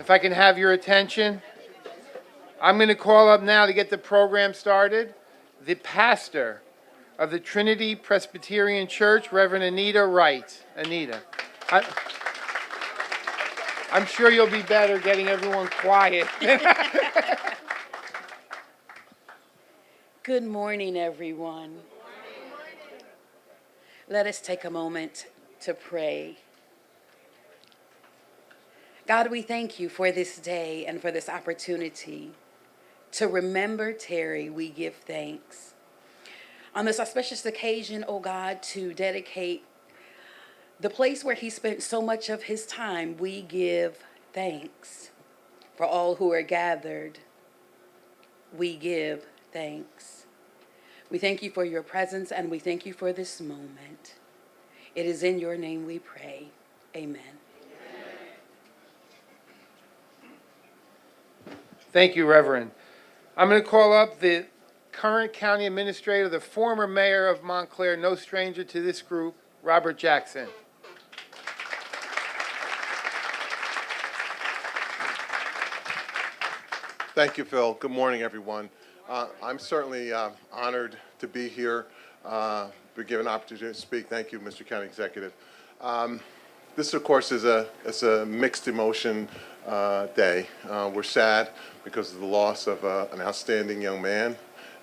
If I can have your attention, I'm going to call up now to get the program started the pastor of the Trinity Presbyterian Church, Reverend Anita Wright. Anita, I'm sure you'll be better getting everyone quiet. Good morning, everyone. Let us take a moment to pray. God, we thank you for this day and for this opportunity to remember Terry. We give thanks. On this auspicious occasion, oh God, to dedicate the place where he spent so much of his time, we give thanks. For all who are gathered, we give thanks. We thank you for your presence and we thank you for this moment. It is in your name we pray. Amen. Thank you, Reverend. I'm going to call up the current county administrator, the former mayor of Montclair, no stranger to this group, Robert Jackson. Thank you, Phil. Good morning, everyone. I'm certainly honored to be here, be given an opportunity to speak. Thank you, Mr. County Executive. This, of course, is a mixed emotion day. We're sad because of the loss of an outstanding young man,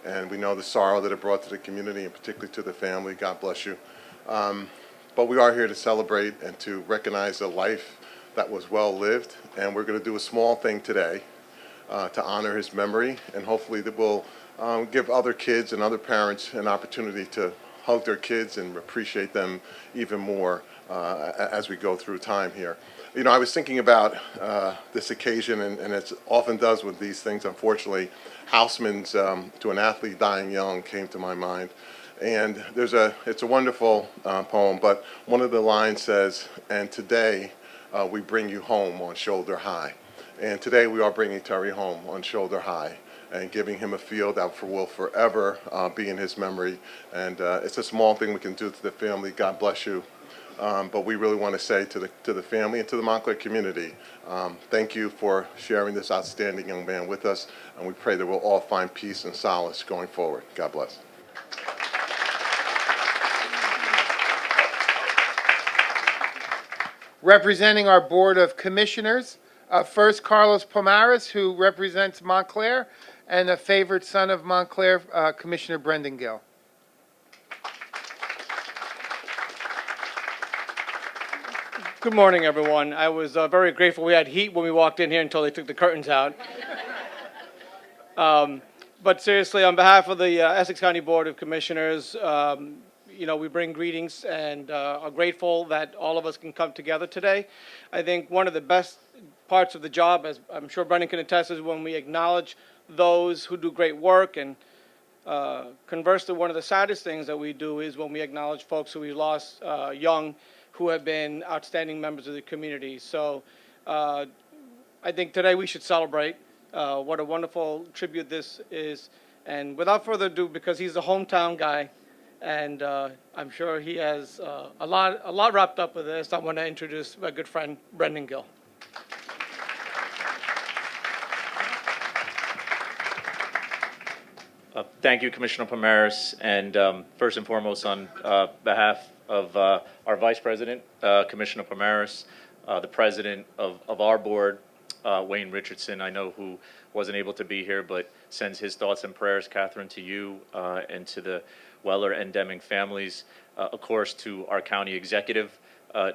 and we know the sorrow that it brought to the community and particularly to the family. God bless you. But we are here to celebrate and to recognize a life that was well lived, and we're going to do a small thing today to honor his memory, and hopefully that will give other kids and other parents an opportunity to hug their kids and appreciate them even more as we go through time here. You know, I was thinking about this occasion, and it often does with these things, unfortunately. Houseman's To an Athlete Dying Young came to my mind. And it's a wonderful poem, but one of the lines says, "And today we bring you home on shoulder high." And today we are bringing Terry home on shoulder high and giving him a field that will forever be in his memory. And it's a small thing we can do to the family. God bless you. But we really want to say to the family and to the Montclair community, thank you for sharing this outstanding young man with us. And we pray that we'll all find peace and solace going forward. God bless. Representing our Board of Commissioners, first Carlos Pomares, who represents Montclair, and a favorite son of Montclair, Commissioner Brendan Gill. Good morning, everyone. I was very grateful we had heat when we walked in here until they took the curtains out. But seriously, on behalf of the Essex County Board of Commissioners, we bring greetings and are grateful that all of us can come together today. I think one of the best parts of the job, as I'm sure Brendan can attest, is when we acknowledge those who do great work. And conversely, one of the saddest things that we do is when we acknowledge folks who we lost young, who have been outstanding members of the community. So I think today we should celebrate what a wonderful tribute this is. And without further ado, because he's a hometown guy, and I'm sure he has a lot wrapped up with this, I want to introduce my good friend, Brendan Gill. Thank you, Commissioner Pomares, and first and foremost, on behalf of our Vice President, Commissioner Pomares, the President of our board, Wayne Richardson, I know who wasn't able to be here, but sends his thoughts and prayers, Catherine, to you and to the Weller and Demming families. Of course, to our County Executive,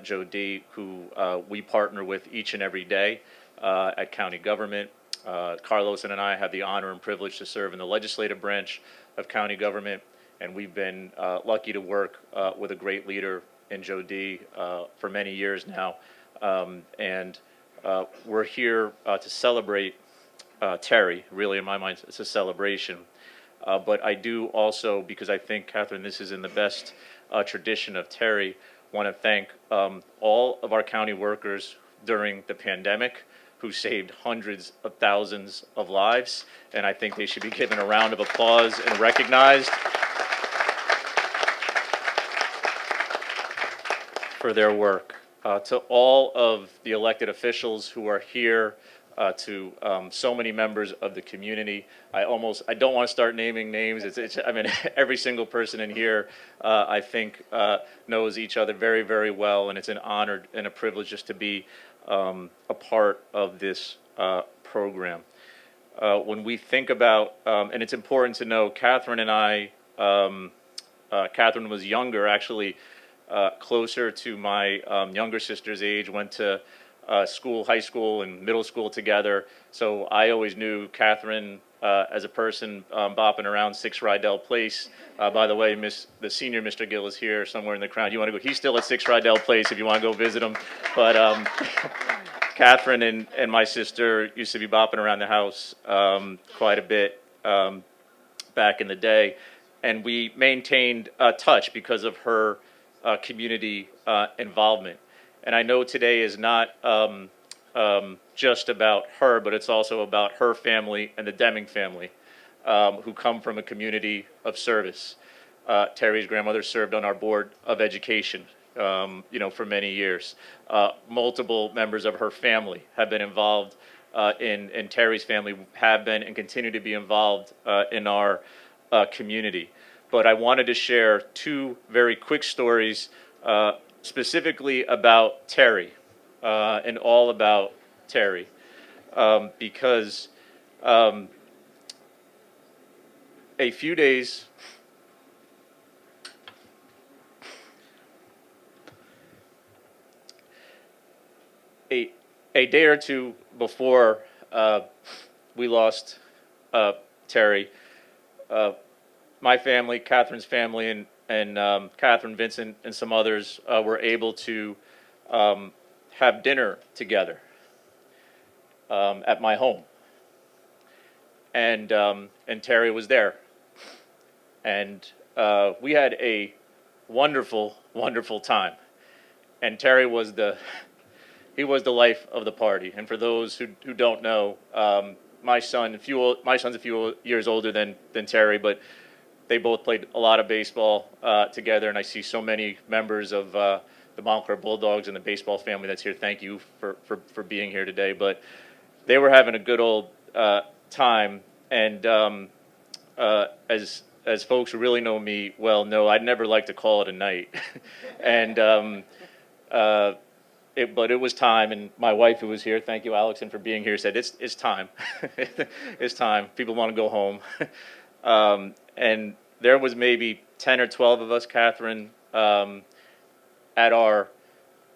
Joe D., who we partner with each and every day at county government. Carlos and I have the honor and privilege to serve in the legislative branch of county government, and we've been lucky to work with a great leader in Joe D. For many years now. And we're here to celebrate Terry. Really, in my mind, it's a celebration. But I do also, because I think, Catherine, this is in the best tradition of Terry, want to thank all of our county workers during the pandemic who saved hundreds of thousands of lives, and I think they should be given a round of applause and recognized for their work. to all of the elected officials who are here, to so many members of the community. I don't want to start naming names. I mean, every single person in here, I think, knows each other very, very well, and it's an honor and a privilege just to be a part of this program. When we think about, and it's important to know, Catherine and I, Catherine was younger, actually, closer to my younger sister's age, went to school, high school and middle school together. So I always knew Catherine as a person bopping around 6 Rydell Place. By the way, the senior Mr. Gill is here somewhere in the crowd. You want to go? He's still at 6 Rydell Place if you want to go visit him. But Catherine and my sister used to be bopping around the house quite a bit back in the day. And we maintained touch because of her community involvement. And I know today is not just about her, but it's also about her family and the Demming family, who come from a community of service. Terry's grandmother served on our board of education, for many years. Multiple members of her family have been involved in Terry's family, have been and continue to be involved in our community. But I wanted to share 2 very quick stories specifically about Terry and all about Terry, because a few days a day or 2 before we lost Terry, my family, Catherine's family, and Catherine, Vincent, and some others were able to have dinner together at my home, and Terry was there, and we had a wonderful, wonderful time. And Terry was the life of the party. And for those who don't know, my son's a few years older than Terry, but they both played a lot of baseball together, and I see so many members of the Montclair Bulldogs and the baseball family that's here. Thank you for being here today. But they were having a good old time, and as folks who really know me well know, I'd never like to call it a night. And but it was time, and my wife, who was here, thank you, Alexon, for being here, said, it's time. It's time. People want to go home. And there was maybe 10 or 12 of us, Catherine, at our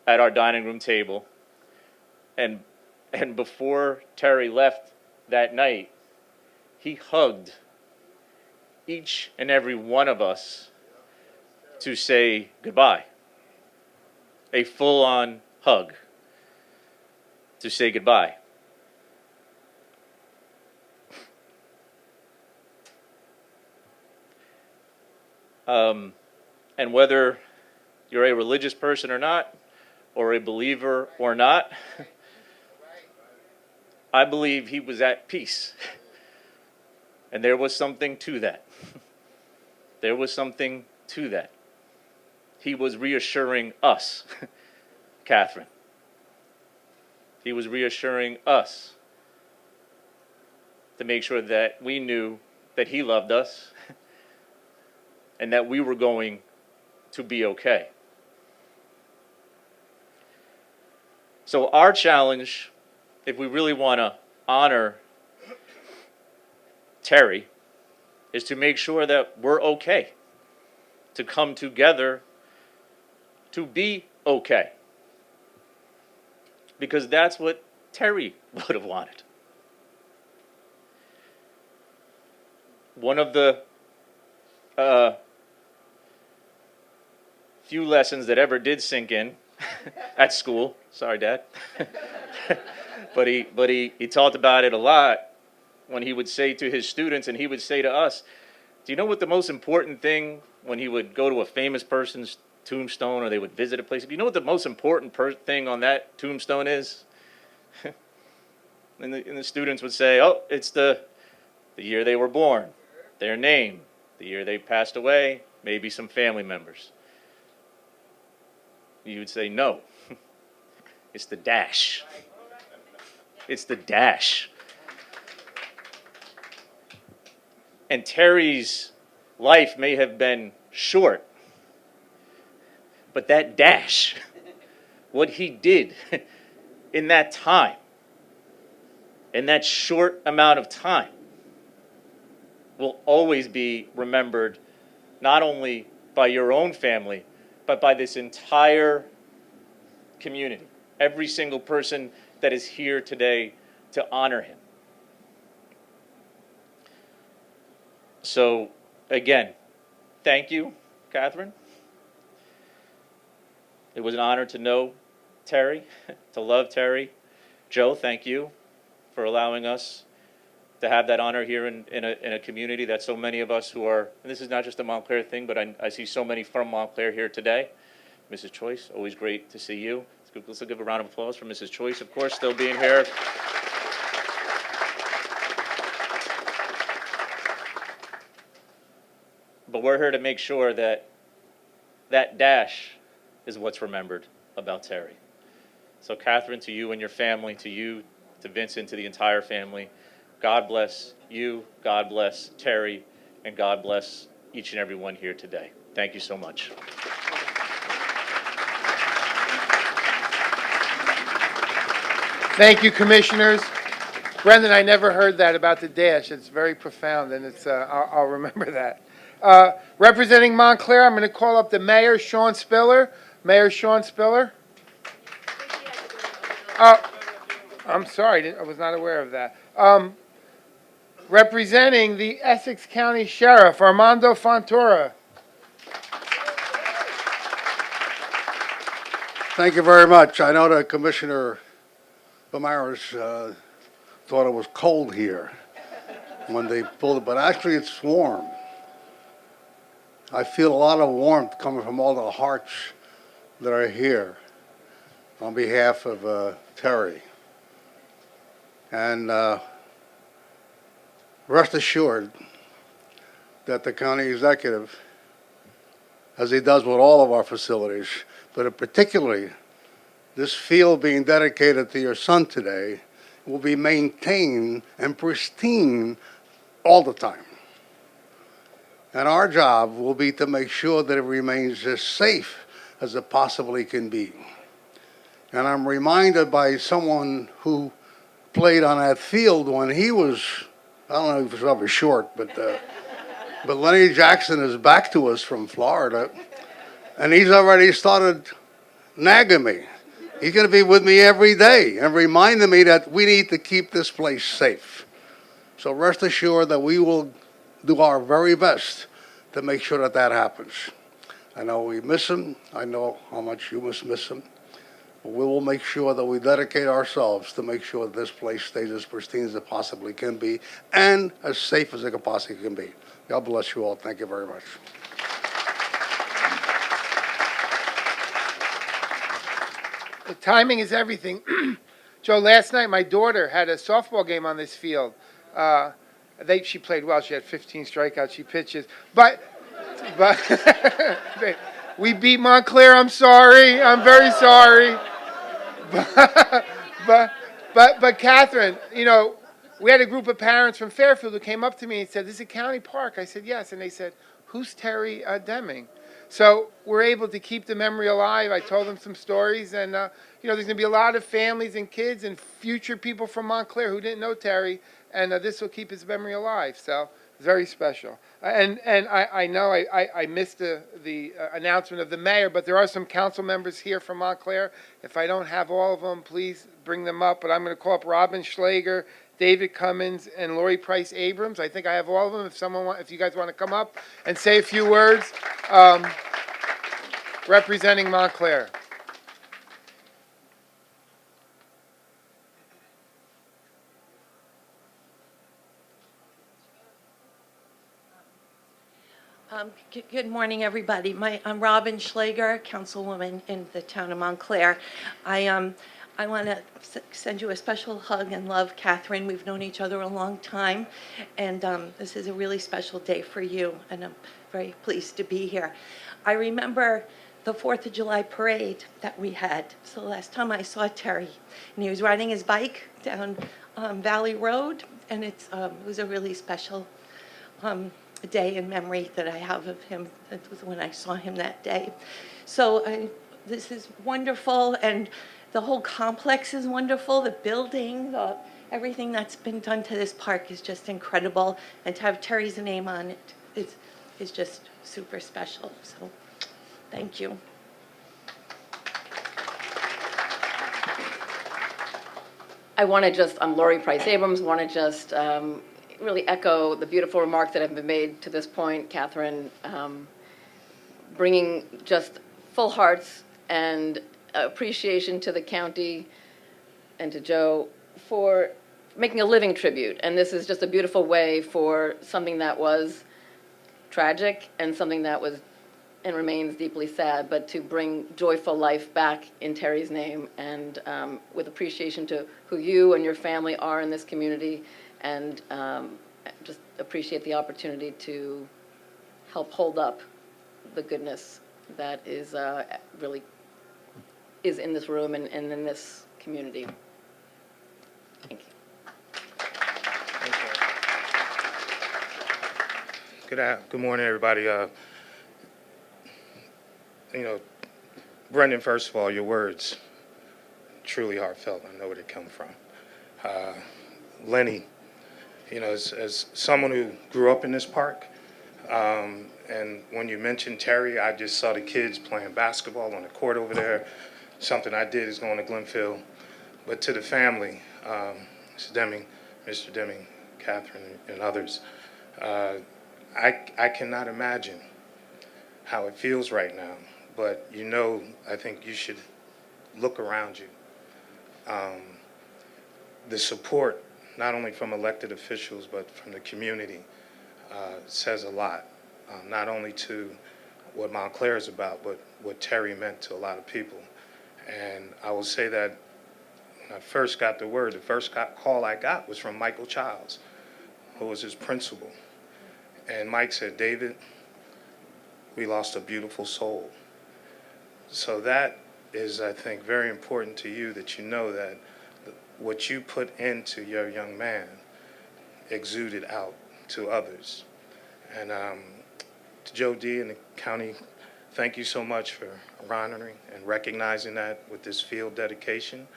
dining room table. And before Terry left that night, he hugged each and every one of us to say goodbye. A full-on hug to say goodbye. And whether you're a religious person or not, or a believer or not, I believe he was at peace. And there was something to that. There was something to that. He was reassuring us, Catherine. He was reassuring us to make sure that we knew that he loved us and that we were going to be okay. So our challenge, if we really want to honor Terry, is to make sure that we're okay, to come together to be okay. Because that's what Terry would have wanted. One of the few lessons that ever did sink in at school, sorry, Dad, but he talked about it a lot when he would say to his students, and he would say to us, do you know what the most important thing when he would go to a famous person's tombstone or they would visit a place, do you know what the most important thing on that tombstone is? and the students would say, oh, it's the year they were born, their name, the year they passed away, maybe some family members. You would say, no, It's the dash. It's the dash. And Terry's life may have been short, but that dash, what he did in that time, in that short amount of time, will always be remembered not only by your own family, but by this entire community. Every single person that is here today to honor him. So, again, thank you, Catherine. It was an honor to know Terry, to love Terry. Joe, thank you for allowing us to have that honor here in a community that so many of us who are, and this is not just a Montclair thing, but I see so many from Montclair here today. Mrs. Choice, always great to see you. Let's give a round of applause for Mrs. Choice, of course, still being here. But we're here to make sure that that dash is what's remembered about Terry. So Catherine, to you and your family, to you, to Vincent, to the entire family, God bless you, God bless Terry, and God bless each and every one here today. Thank you so much. Thank you, commissioners. Brendan, I never heard that about the dash. It's very profound, and I'll remember that. Representing Montclair, I'm going to call up the mayor, Sean Spiller. Mayor Sean Spiller. I'm sorry, I was not aware of that. Representing the Essex County Sheriff, Armando Fontoura. Thank you very much. I know that Commissioner Pomaris thought it was cold here when they pulled it, but actually it's warm. I feel a lot of warmth coming from all the hearts that are here on behalf of Terry. And rest assured that the county executive, as he does with all of our facilities, but particularly this field being dedicated to your son today, will be maintained and pristine all the time. And our job will be to make sure that it remains as safe as it possibly can be. And I'm reminded by someone who played on that field when he was, I don't know if he was ever short, but Lenny Jackson is back to us from Florida, and he's already started nagging me. He's going to be with me every day and reminding me that we need to keep this place safe. So rest assured that we will do our very best to make sure that that happens. I know we miss him. I know how much you must miss him. But we will make sure that we dedicate ourselves to make sure that this place stays as pristine as it possibly can be and as safe as it possibly can be. God bless you all. Thank you very much. The timing is everything. Joe, last night my daughter had a softball game on this field. She played well. She had 15 strikeouts. She pitches, but we beat Montclair. I'm sorry. I'm very sorry. But Catherine, you know, we had a group of parents from Fairfield who came up to me and said, "This is a county park." I said, "Yes," and they said, "Who's Terry Demming?" So we're able to keep the memory alive. I told them some stories, and you know, there's going to be a lot of families and kids and future people from Montclair who didn't know Terry, and this will keep his memory alive. So it's very special. And I know I missed the announcement of the mayor, but there are some council members here from Montclair. If I don't have all of them, please bring them up. But I'm going to call up Robin Schlager, David Cummins, and Lori Price Abrams. I think I have all of them. If you guys want to come up and say a few words, representing Montclair. Good morning, everybody. I'm Robin Schlager, Councilwoman in the town of Montclair. I want to send you a special hug and love, Catherine. We've known each other a long time, and this is a really special day for you, and I'm very pleased to be here. I remember the 4th of July parade that we had. So last time I saw Terry, and he was riding his bike down Valley Road, and it was a really special day in memory that I have of him. That was when I saw him that day. So this is wonderful, and the whole complex is wonderful. The building, everything that's been done to this park is just incredible, and to have Terry's name on it is just super special. So, thank you. I'm Lori Price Abrams, want to just really echo the beautiful remarks that have been made to this point, Catherine, bringing just full hearts and appreciation to the county and to Joe for making a living tribute. And this is just a beautiful way for something that was tragic and something that was and remains deeply sad, but to bring joyful life back in Terry's name, and with appreciation to who you and your family are in this community, and just appreciate the opportunity to help hold up the goodness that is really is in this room and in this community. Thank you. Good morning, everybody. Brendan, first of all, your words, truly heartfelt. I know where they come from. Lenny, as someone who grew up in this park, and when you mentioned Terry, I just saw the kids playing basketball on the court over there. Something I did is going to Glenfield. But to the family, Mr. Demming, Catherine, and others, I cannot imagine how it feels right now. But I think you should look around you. The support, not only from elected officials, but from the community, says a lot, not only to what Montclair is about, but what Terry meant to a lot of people. And I will say that when I first got the first call I got was from Michael Childs, who was his principal. And Mike said, "David, we lost a beautiful soul." So that is, I think, very important to you, that you know that what you put into your young man exuded out to others. And to Joe D. and the county, thank you so much for honoring and recognizing that with this field dedication.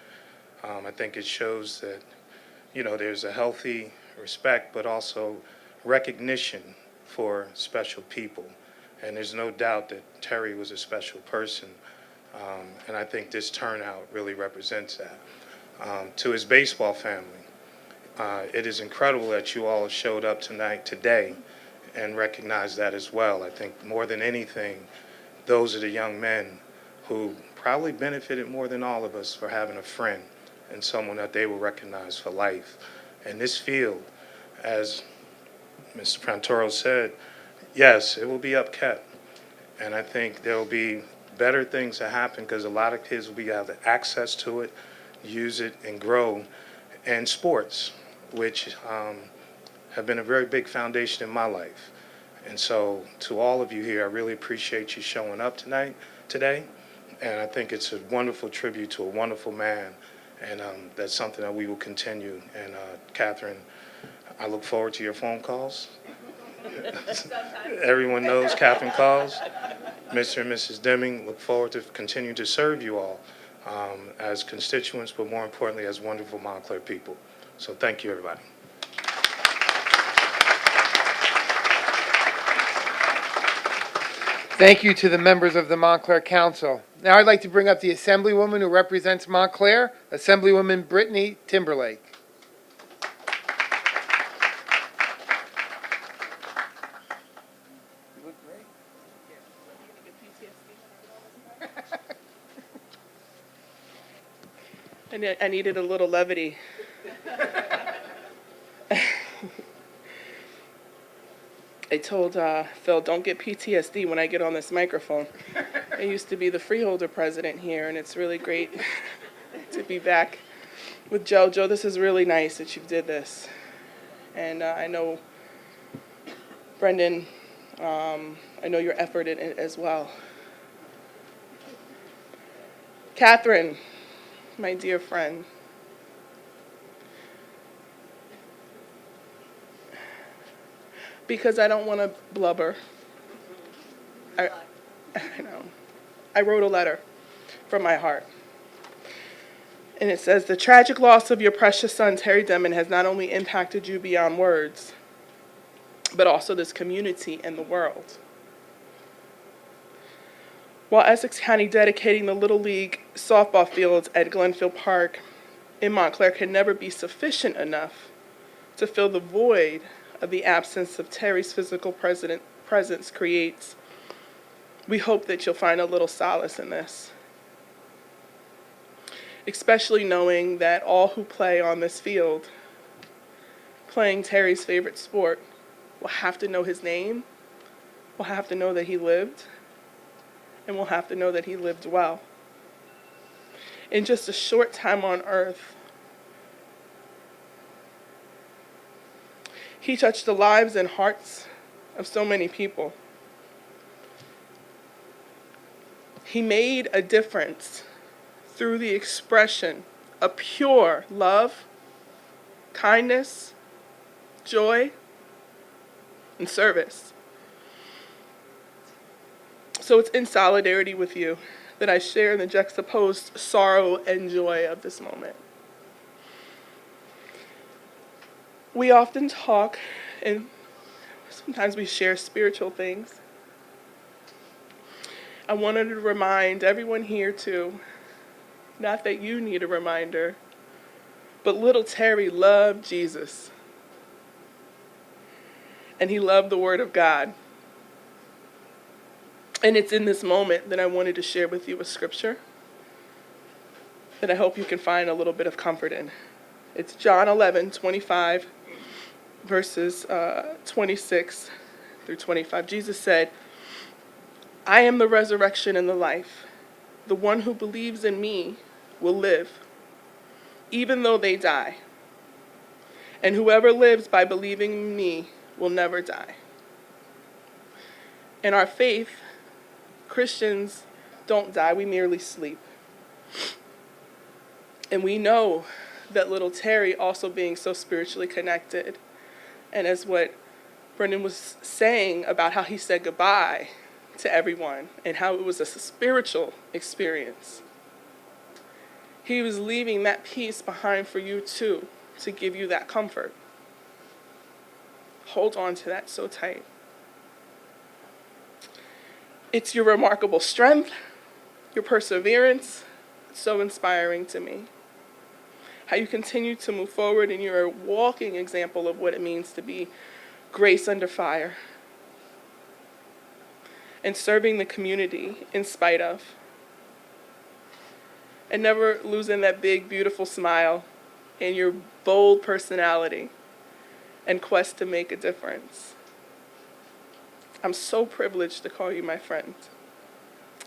I think it shows that, there's a healthy respect, but also recognition for special people. And there's no doubt that Terry was a special person. And I think this turnout really represents that. To his baseball family, it is incredible that you all showed up today, and recognize that as well. I think more than anything, those are the young men who probably benefited more than all of us for having a friend and someone that they will recognize for life. And this field, as Mr. Prantoro said, yes, it will be upkept. And I think there will be better things to happen, because a lot of kids will have access to it, use it, and grow. And sports, which have been a very big foundation in my life. And so to all of you here, I really appreciate you showing up today. And I think it's a wonderful tribute to a wonderful man. And that's something that we will continue. And Catherine, I look forward to your phone calls. Everyone knows Catherine calls. Mr. and Mrs. Demming, look forward to continue to serve you all as constituents, but more importantly, as wonderful Montclair people. So thank you, everybody. Thank you to the members of the Montclair Council. Now I'd like to bring up the Assemblywoman who represents Montclair, Assemblywoman Brittany Timberlake. You look great. I needed a little levity. I told Phil, don't get PTSD when I get on this microphone. I used to be the freeholder president here, and it's really great to be back with Joe. Joe, this is really nice that you did this. And I know, Brendan, I know your effort in it as well. Catherine, my dear friend, because I don't want to blubber, I know, I wrote a letter from my heart. And it says, the tragic loss of your precious son, Terry Demming, has not only impacted you beyond words, but also this community and the world. While Essex County dedicating the Little League softball fields at Glenfield Park in Montclair can never be sufficient enough to fill the void of the absence of Terry's physical presence creates, we hope that you'll find a little solace in this. Especially knowing that all who play on this field, playing Terry's favorite sport, will have to know his name, will have to know that he lived, and will have to know that he lived well. In just a short time on earth, he touched the lives and hearts of so many people. He made a difference through the expression of pure love, kindness, joy, and service. So it's in solidarity with you that I share in the juxtaposed sorrow and joy of this moment. We often talk, and sometimes we share spiritual things. I wanted to remind everyone here too, not that you need a reminder, but little Terry loved Jesus. And he loved the Word of God. And it's in this moment that I wanted to share with you a scripture that I hope you can find a little bit of comfort in. It's John 11:25, verses 26 through 25. Jesus said, I am the resurrection and the life. The one who believes in me will live, even though they die. And whoever lives by believing in me will never die. In our faith, Christians don't die, we merely sleep. And we know that little Terry, also being so spiritually connected, and as what Brendan was saying about how he said goodbye to everyone and how it was a spiritual experience, he was leaving that peace behind for you too, to give you that comfort. Hold on to that so tight. It's your remarkable strength, your perseverance, so inspiring to me. How you continue to move forward, and you're a walking example of what it means to be grace under fire and serving the community in spite of. And never losing that big, beautiful smile and your bold personality and quest to make a difference. I'm so privileged to call you my friend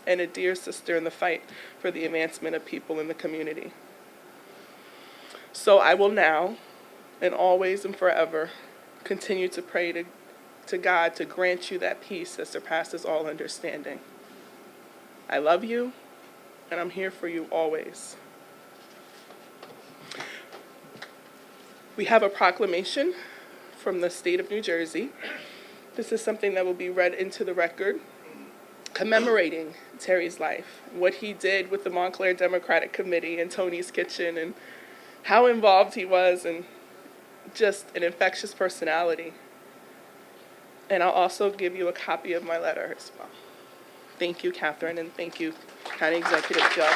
and a dear sister in the fight for the advancement of people in the community. So I will now, and always and forever, continue to pray to God to grant you that peace that surpasses all understanding. I love you, and I'm here for you always. We have a proclamation from the state of New Jersey. This is something that will be read into the record, commemorating Terry's life, what he did with the Montclair Democratic Committee and Tony's Kitchen, and how involved he was, and just an infectious personality. And I'll also give you a copy of my letter as well. Thank you, Catherine, and thank you, County Executive Joe.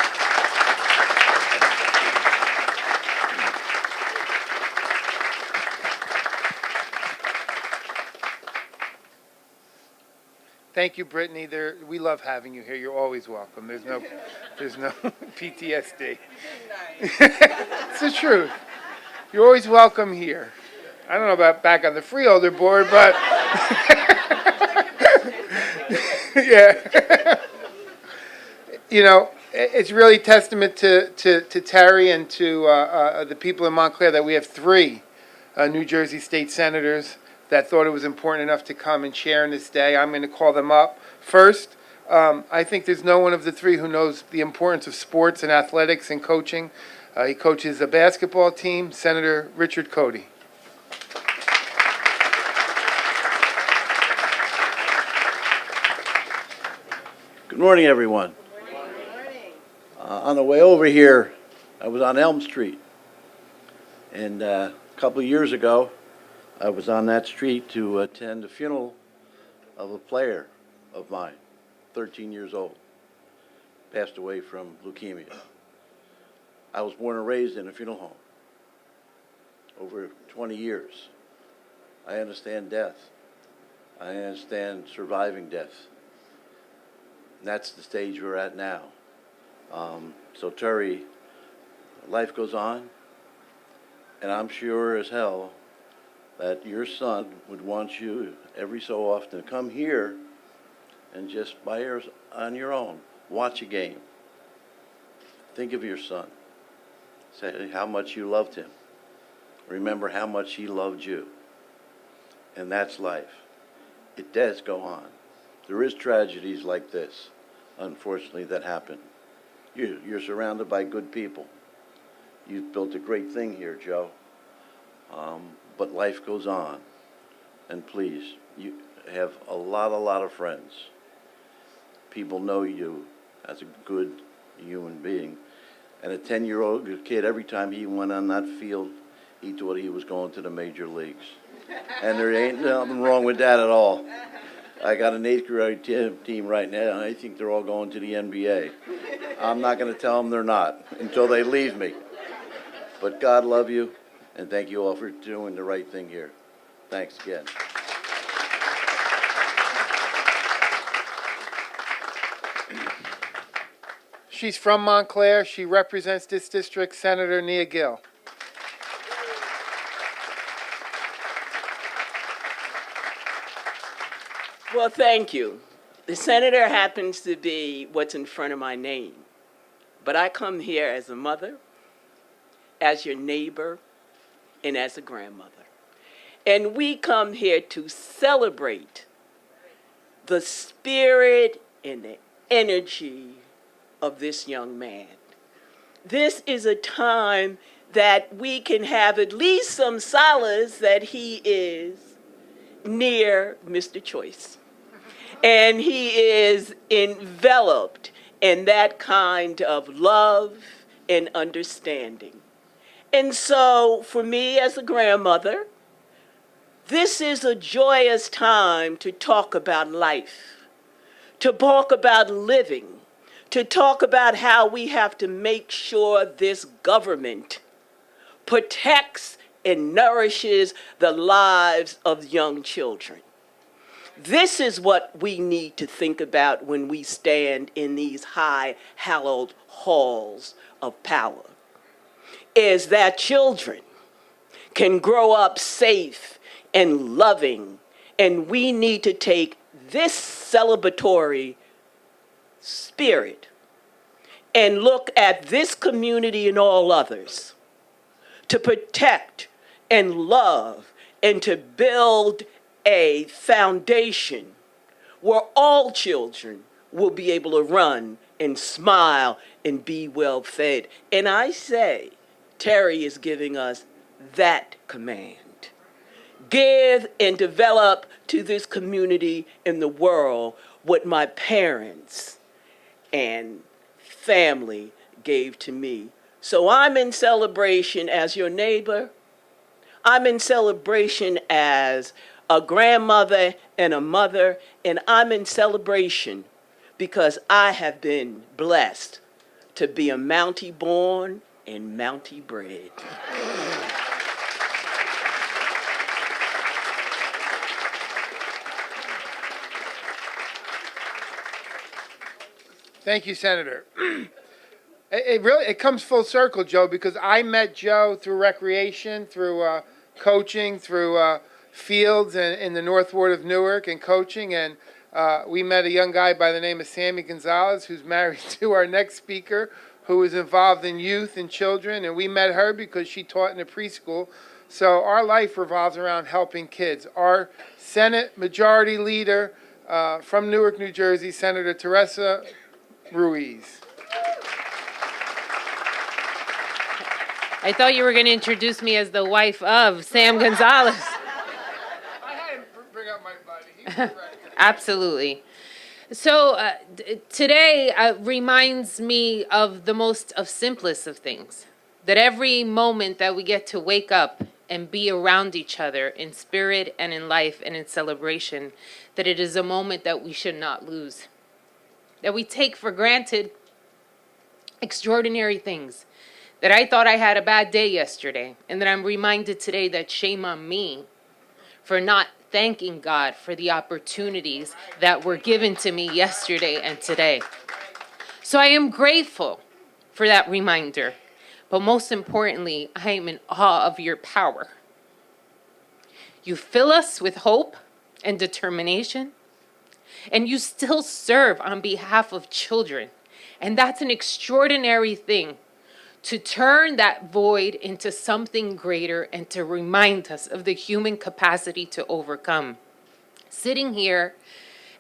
Thank you, Brittany. We love having you here. You're always welcome. There's no PTSD. It's the truth. You're always welcome here. I don't know about back on the freeholder board, but yeah. You know, it's really testament to Terry and to the people in Montclair that we have three New Jersey state senators that thought it was important enough to come and share in this day. I'm going to call them up. First, I think there's no one of the three who knows the importance of sports and athletics and coaching. He coaches a basketball team, Senator Richard Cody. Good morning, everyone. On the way over here, I was on Elm Street. And a couple of years ago, I was on that street to attend a funeral of a player of mine, 13 years old, passed away from leukemia. I was born and raised in a funeral home over 20 years. I understand death. I understand surviving death. And that's the stage we're at now. So Terry, life goes on, and I'm sure as hell that your son would want you every so often to come here and just on your own, watch a game. Think of your son. Say how much you loved him. Remember how much he loved you. And that's life. It does go on. There is tragedies like this, unfortunately, that happen. You're surrounded by good people. You've built a great thing here, Joe. But life goes on. And please, you have a lot of friends. People know you as a good human being. And a 10-year-old kid, every time he went on that field, he thought he was going to the major leagues. And there ain't nothing wrong with that at all. I got an 8th grade team right now, and I think they're all going to the NBA. I'm not going to tell them they're not until they leave me. But God love you, and thank you all for doing the right thing here. Thanks again. She's from Montclair. She represents this district, Senator Nia Gill. Well, thank you. The senator happens to be what's in front of my name. But I come here as a mother, as your neighbor, and as a grandmother. And we come here to celebrate the spirit and the energy of this young man. This is a time that we can have at least some solace that he is near Mr. Choice. And he is enveloped in that kind of love and understanding. And so for me as a grandmother, this is a joyous time to talk about life, to talk about living, to talk about how we have to make sure this government protects and nourishes the lives of young children. This is what we need to think about when we stand in these high hallowed halls of power, is that children can grow up safe and loving, and we need to take this celebratory spirit and look at this community and all others to protect and love and to build a foundation where all children will be able to run and smile and be well fed. And I say, Terry is giving us that command. Give and develop to this community and the world what my parents and family gave to me. So I'm in celebration as your neighbor. I'm in celebration as a grandmother and a mother, and I'm in celebration because I have been blessed to be a Mountie born and Mountie bred. Thank you, Senator. It comes full circle, Joe, because I met Joe through recreation, through coaching, through fields in the North Ward of Newark and coaching, and we met a young guy by the name of Sammy Gonzalez, who's married to our next speaker, who is involved in youth and children, and we met her because she taught in a preschool. So our life revolves around helping kids. Our Senate Majority Leader, from Newark, New Jersey, Senator Teresa Ruiz. I thought you were going to introduce me as the wife of Sam Gonzalez. I had him bring up my buddy. He was right. Absolutely. So today reminds me of the most of simplest of things. That every moment that we get to wake up and be around each other in spirit and in life and in celebration, that it is a moment that we should not lose. That we take for granted extraordinary things. That I thought I had a bad day yesterday, and that I'm reminded today that shame on me for not thanking God for the opportunities that were given to me yesterday and today. So I am grateful for that reminder, but most importantly, I am in awe of your power. You fill us with hope and determination, and you still serve on behalf of children, and that's an extraordinary thing. To turn that void into something greater and to remind us of the human capacity to overcome. Sitting here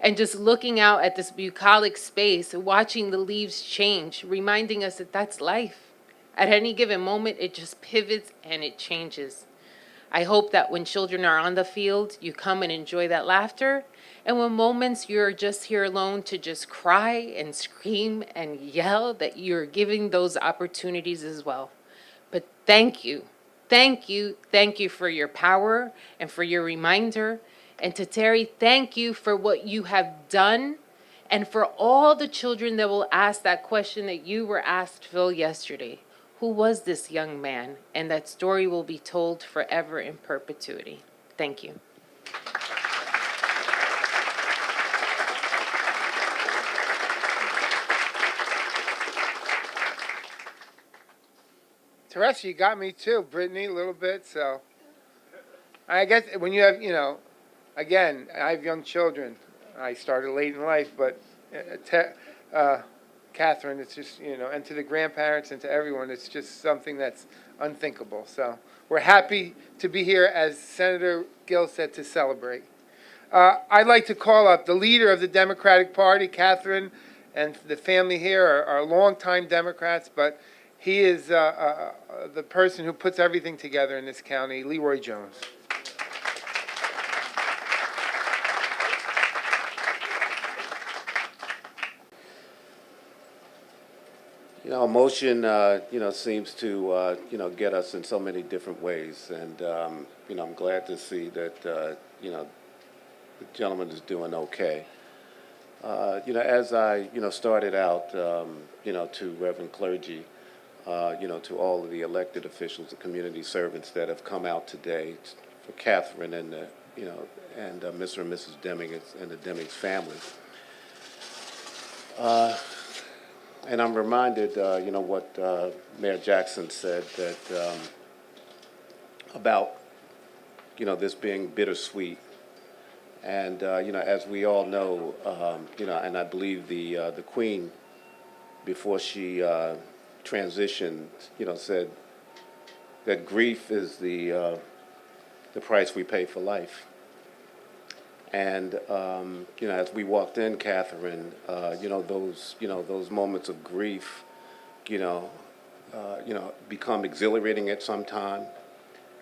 and just looking out at this bucolic space, watching the leaves change, reminding us that that's life. At any given moment, it just pivots and it changes. I hope that when children are on the field, you come and enjoy that laughter. And when moments you're just here alone to just cry and scream and yell, that you're giving those opportunities as well. But thank you. Thank you. Thank you for your power and for your reminder. And to Terry, thank you for what you have done and for all the children that will ask that question that you were asked, Phil, yesterday. Who was this young man? And that story will be told forever in perpetuity. Thank you. Teresa, you got me too. Brittany, a little bit. So I guess when you have, again, I have young children. I started late in life, but Catherine, it's just, and to the grandparents and to everyone, it's just something that's unthinkable. So we're happy to be here, as Senator Gill said, to celebrate. I'd like to call up the leader of the Democratic Party, Catherine, and the family here are longtime Democrats, but he is the person who puts everything together in this county, Leroy Jones. Emotion, seems to, get us in so many different ways. And, I'm glad to see that, the gentleman is doing okay. As I, started out, to Reverend clergy, to all of the elected officials, the community servants that have come out today, for Catherine and, and Mr. and Mrs. Demming and the Demming's family. And I'm reminded, what Mayor Jackson said, that about, this being bittersweet. And, as we all know, and I believe the Queen, before she transitioned, said that grief is the price we pay for life. And as we walked in, Catherine, those moments of grief, become exhilarating at some time,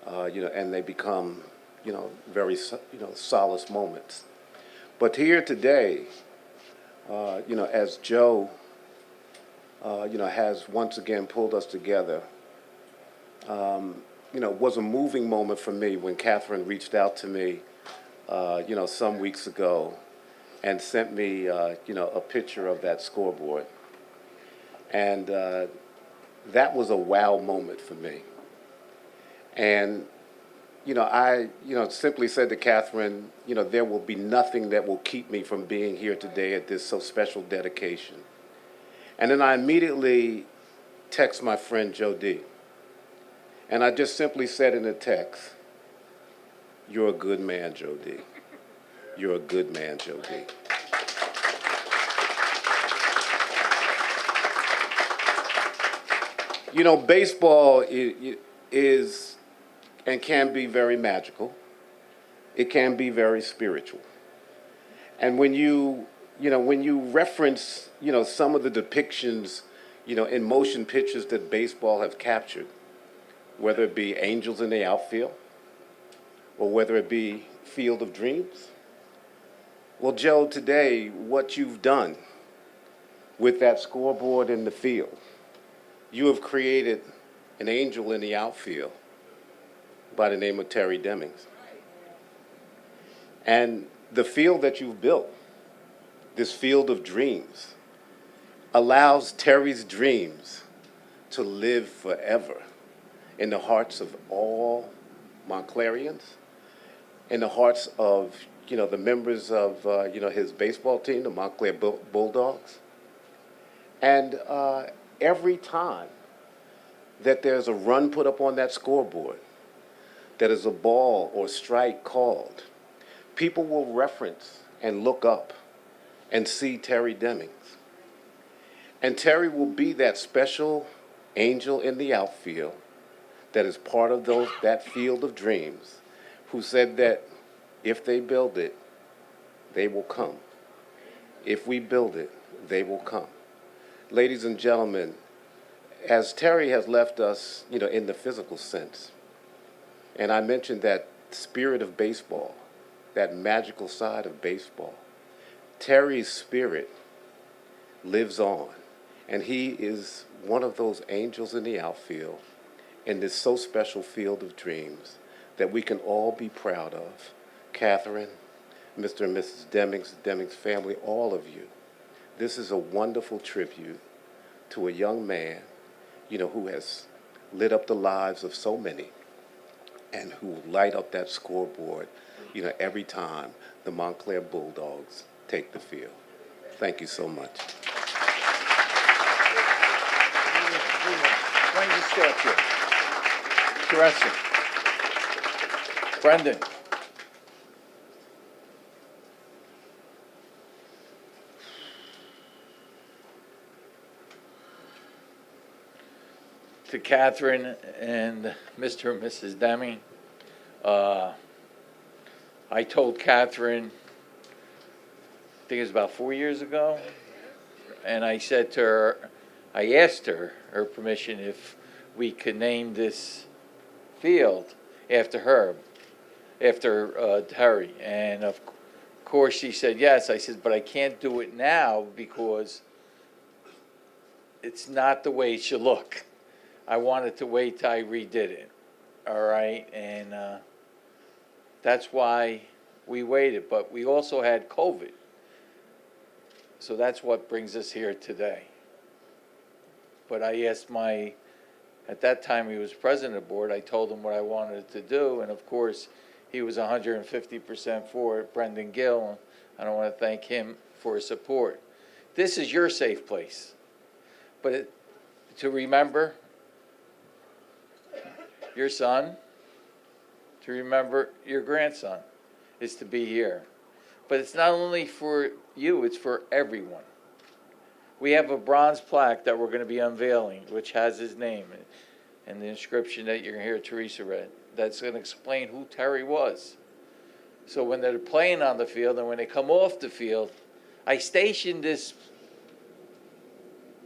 and they become, very, solace moments. But here today, as Joe, has once again pulled us together, was a moving moment for me when Catherine reached out to me, some weeks ago and sent me, a picture of that scoreboard. And that was a wow moment for me. And, I, simply said to Catherine, there will be nothing that will keep me from being here today at this so special dedication. And then I immediately text my friend Joe D. And I just simply said in the text, "You're a good man, Joe D. You're a good man, Joe D." Baseball is and can be very magical. It can be very spiritual. And when you reference, some of the depictions, in motion pictures that baseball have captured, whether it be Angels in the Outfield or whether it be Field of Dreams. Well, Joe, today, what you've done with that scoreboard in the field, you have created an angel in the outfield by the name of Terry Demming. And the field that you've built, this field of dreams, allows Terry's dreams to live forever in the hearts of all Montclairians, in the hearts of, the members of, his baseball team, the Montclair Bulldogs. And every time that there's a run put up on that scoreboard, that is a ball or strike called, people will reference and look up and see Terry Demming. And Terry will be that special angel in the outfield that is part of that field of dreams, who said that if they build it, they will come. If we build it, they will come. Ladies and gentlemen, as Terry has left us, in the physical sense, and I mentioned that spirit of baseball, that magical side of baseball, Terry's spirit lives on, and he is one of those angels in the outfield in this so special field of dreams that we can all be proud of. Catherine, Mr. and Mrs. Demming, Demming's family, all of you. This is a wonderful tribute to a young man, who has lit up the lives of so many and who will light up that scoreboard, every time the Montclair Bulldogs take the field. Thank you so much. Why don't you stay up here? Teresa. Brendan. To Catherine and Mr. and Mrs. Demming, I told Catherine, I think it was about 4 years ago, and I said to her, I asked her permission if we could name this field after her, after Terry. And of course she said yes. I said, but I can't do it now because it's not the way it should look. I wanted to wait till I redid it, all right? And that's why we waited. But we also had COVID. So that's what brings us here today. But I asked at that time he was president of the board, I told him what I wanted to do. And of course, he was 150% for it, Brendan Gill. And I want to thank him for his support. This is your safe place. But to remember your son, to remember your grandson, is to be here. But it's not only for you, it's for everyone. We have a bronze plaque that we're going to be unveiling, which has his name and the inscription that you're going to hear Teresa read, that's going to explain who Terry was. So when they're playing on the field and when they come off the field, I stationed this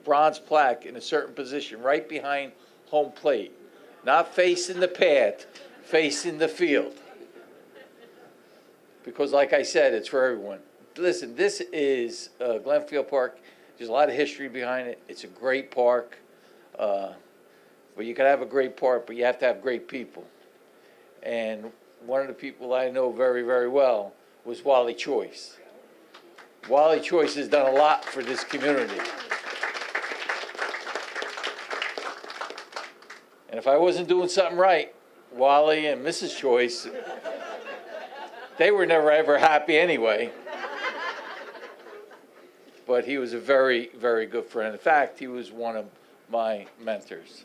bronze plaque in a certain position right behind home plate. Not facing the pad, facing the field. Because like I said, it's for everyone. Listen, this is Glenfield Park. There's a lot of history behind it. It's a great park. But you can have a great park, but you have to have great people. And one of the people I know very, very well was Wally Choice. Wally Choice has done a lot for this community. And if I wasn't doing something right, Wally and Mrs. Choice, they were never ever happy anyway. But he was a very, very good friend. In fact, he was one of my mentors.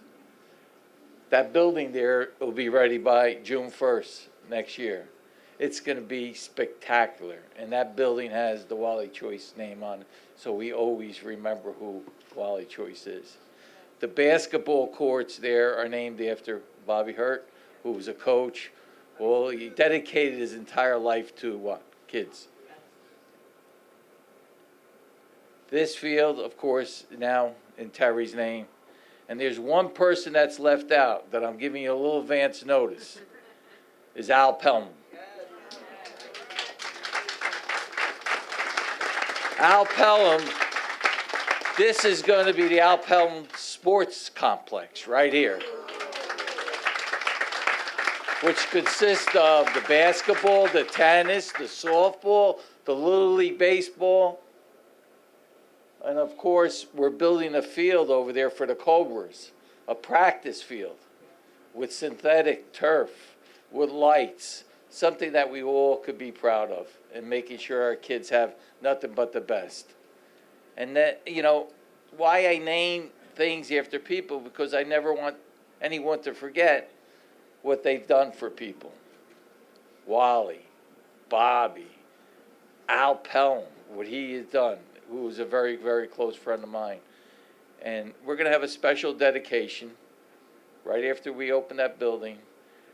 That building there will be ready by June 1st next year. It's going to be spectacular. And that building has the Wally Choice name on it, so we always remember who Wally Choice is. The basketball courts there are named after Bobby Hurt, who was a coach. Well, he dedicated his entire life to what? Kids. This field, of course, now in Terry's name. And there's one person that's left out that I'm giving you a little advance notice, is Al Pelham. Al Pelham, this is going to be the Al Pelham Sports Complex right here, which consists of the basketball, the tennis, the softball, the Little League Baseball, and of course, we're building a field over there for the Cobras, a practice field with synthetic turf, with lights, something that we all could be proud of, and making sure our kids have nothing but the best. And that, you know, why I name things after people, because I never want anyone to forget what they've done for people. Wally, Bobby, Al Pelham, what he has done, who was a very, very close friend of mine. And we're going to have a special dedication right after we open that building.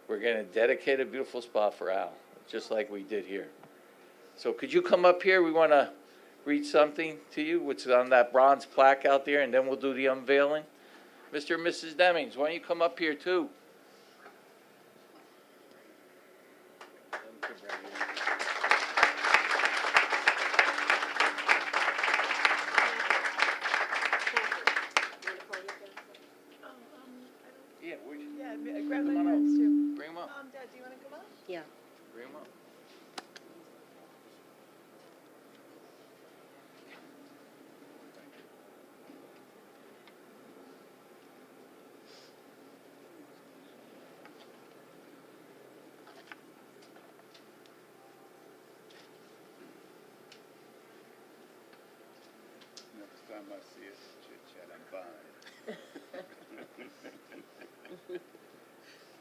We're going to dedicate a beautiful spot for Al, just like we did here. So could you come up here? We want to read something to you, which is on that bronze plaque out there, and then we'll do the unveiling. Mr. and Mrs. Demmings, why don't you come up here too? Yeah, grab my parents too. Bring them up. Dad, do you want to come up? Yeah. Bring them up. Next time I see us chit chat, I'm fine.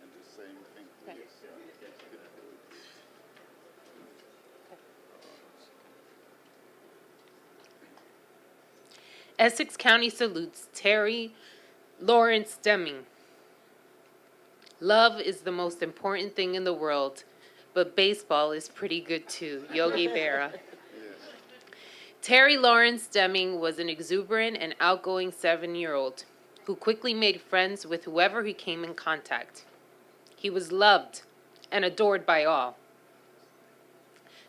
And the same thing for yourself. Essex County salutes Terry Lawrence Demming. Love is the most important thing in the world, but baseball is pretty good too. Yogi Berra. Terry Lawrence Demming was an exuberant and outgoing 7-year-old who quickly made friends with whoever he came in contact. He was loved and adored by all.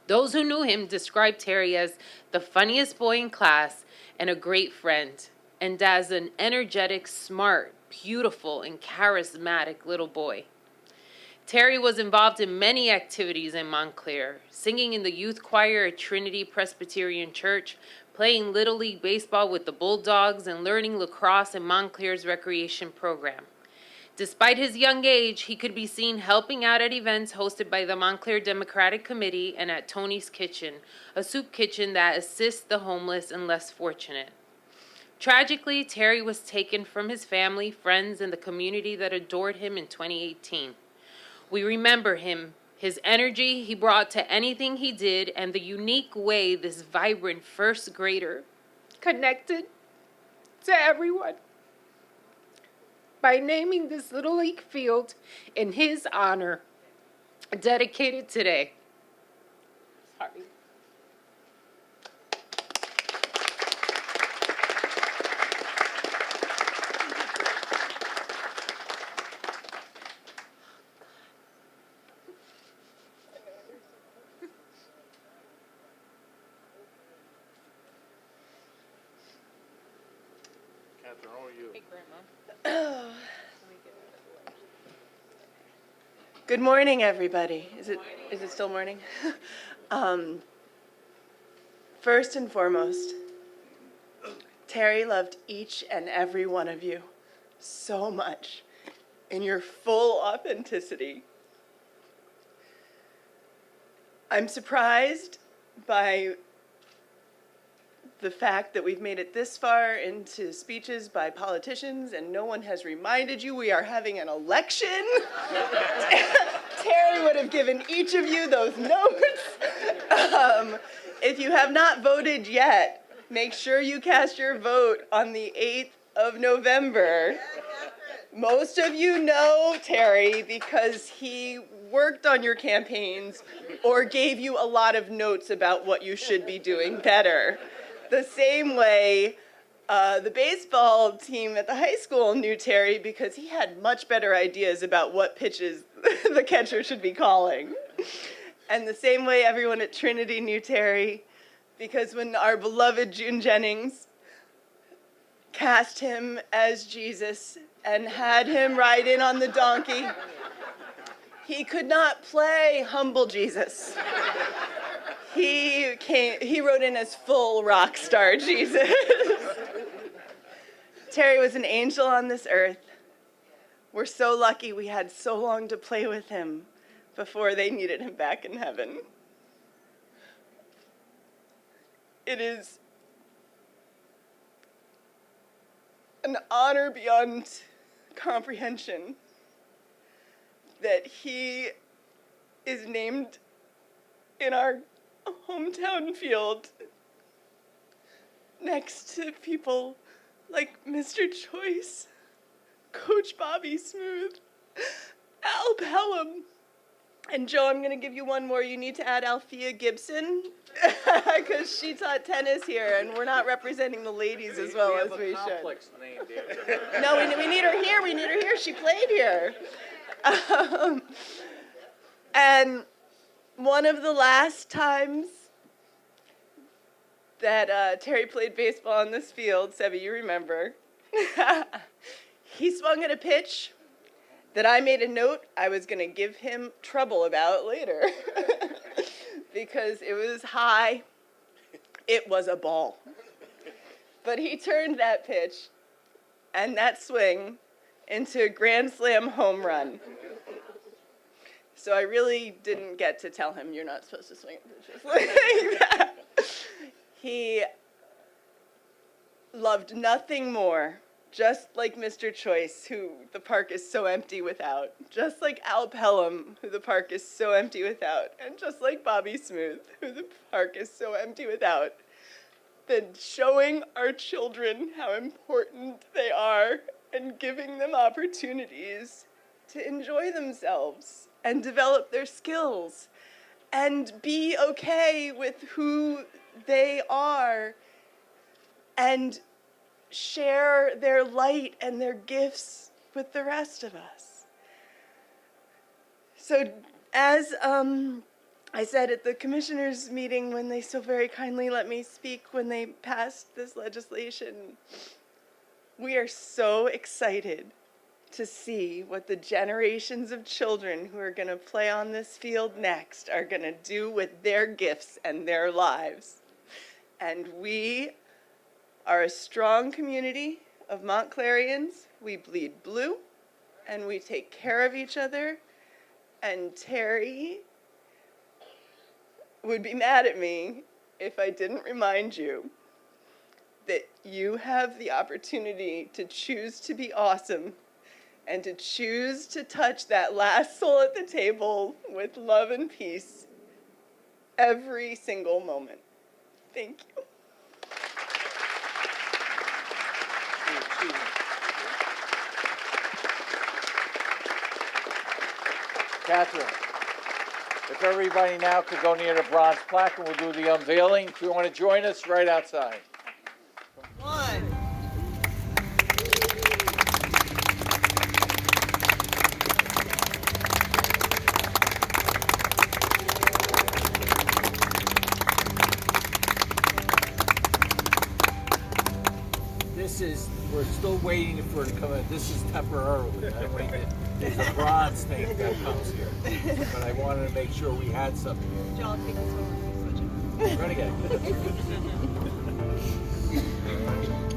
Those who knew him described Terry as the funniest boy in class and a great friend, and as an energetic, smart, beautiful, and charismatic little boy. Terry was involved in many activities in Montclair, singing in the youth choir at Trinity Presbyterian Church, playing Little League Baseball with the Bulldogs, and learning lacrosse in Montclair's recreation program. Despite his young age, he could be seen helping out at events hosted by the Montclair Democratic Committee and at Tony's Kitchen, a soup kitchen that assists the homeless and less fortunate. Tragically, Terry was taken from his family, friends, and the community that adored him in 2018. We remember him, his energy he brought to anything he did, and the unique way this vibrant first grader connected to everyone by naming this Little League field in his honor, dedicated today. Sorry. Catherine, how are you? Hey, Grandma. Good morning, everybody. Is it still morning? First and foremost, Terry loved each and every one of you so much in your full authenticity. I'm surprised by the fact that we've made it this far into speeches by politicians and no one has reminded you we are having an election. Terry would have given each of you those notes. If you have not voted yet, make sure you cast your vote on the 8th of November. Most of you know Terry because he worked on your campaigns or gave you a lot of notes about what you should be doing better. the same way the baseball team at the high school knew Terry because he had much better ideas about what pitches the catcher should be calling. And the same way everyone at Trinity knew Terry because when our beloved June Jennings cast him as Jesus and had him ride in on the donkey, he could not play humble Jesus. He wrote in as full rock star Jesus. Terry was an angel on this earth. We're so lucky we had so long to play with him before they needed him back in heaven. It is an honor beyond comprehension that he is named in our hometown field next to people like Mr. Choice, Coach Bobby Smooth, Al Pelham, and Joe, I'm going to give you one more. You need to add Althea Gibson because she taught tennis here, and we're not representing the ladies as well as we should. Name there. No, we need her here. We need her here. She played here. And one of the last times that Terry played baseball on this field, Sebi, you remember, he swung at a pitch that I made a note I was going to give him trouble about later because it was high. It was a ball. But he turned that pitch and that swing into a grand slam home run. So I really didn't get to tell him, you're not supposed to swing at pitches like that. He loved nothing more, just like Mr. Choice, who the park is so empty without, just like Al Pelham, who the park is so empty without, and just like Bobby Smooth, who the park is so empty without, than showing our children how important they are and giving them opportunities to enjoy themselves and develop their skills and be okay with who they are and share their light and their gifts with the rest of us. So as I said at the commissioners' meeting when they so very kindly let me speak when they passed this legislation, we are so excited to see what the generations of children who are going to play on this field next are going to do with their gifts and their lives. And we are a strong community of Montclairians. We bleed blue, and we take care of each other. And Terry would be mad at me if I didn't remind you that you have the opportunity to choose to be awesome and to choose to touch that last soul at the table with love and peace every single moment. Thank you. Catherine, if everybody now could go near the bronze plaque and we'll do the unveiling. If you want to join us, right outside. One. We're still waiting for it to come in. This is temporarily. There's a bronze thing that comes here. But I wanted to make sure we had something. John, take this over. We're going to get it.